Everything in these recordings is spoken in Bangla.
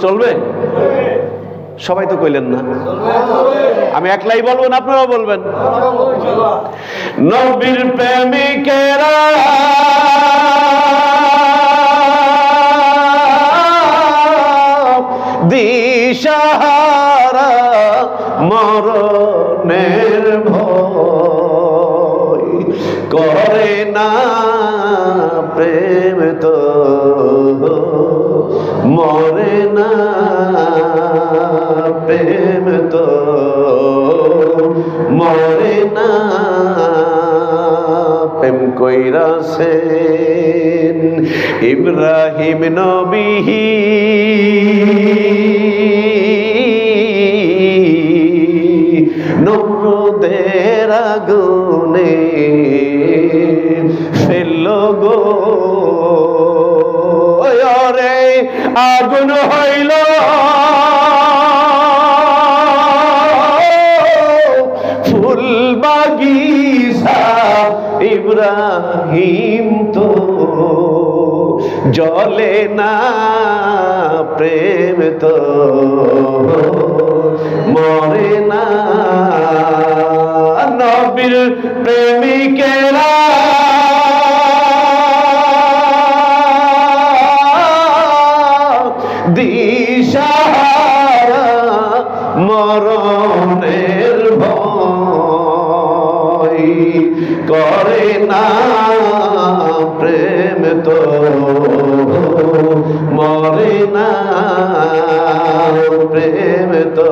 চলবে? সবাই তো কইলেন না। আমি একলাই বলবো না, আপনারাও বলবেন? নবীর প্রেমিকেরা দিশাহারা মরণের ভয় করে না, প্রেম তো মরে না, প্রেম তো মরে না। প্রেম কইরাছেন ইব্রাহিম নবী, নমরুদের আগুনে ফেললো গো, ওরে আগুন হইল ফুল বাগিচা, ইব্রাহিম তো জ্বলে না, প্রেম তো মরে না। নবীর প্রেমিকেরা দিশাহারা মরণের ভয় করে না, প্রেম তো মরে না, প্রেম তো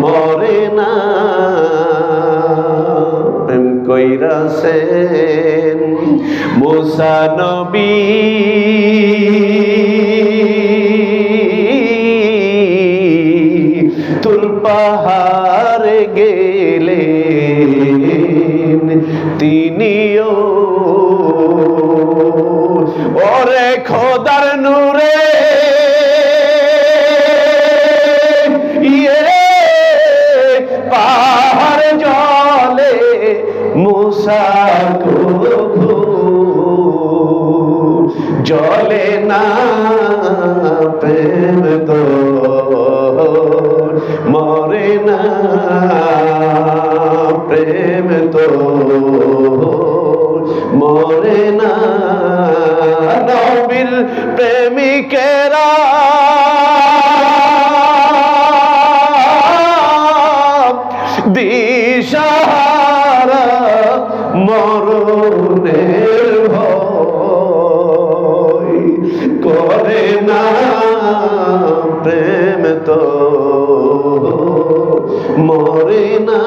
মরে না। প্রেম কইরাছেন মুসা নবী, তুর পাহাড়ে গেলেন তিনিও, ওরে খোদার নূরে পাহাড় জলে মুসা কভু জলে না, প্রেম তো মরে না, প্রেম তো মরে না। নবীর প্রেমিকেরা দিশাহারা মরণের ভয় করে না, প্রেম তো মরে না।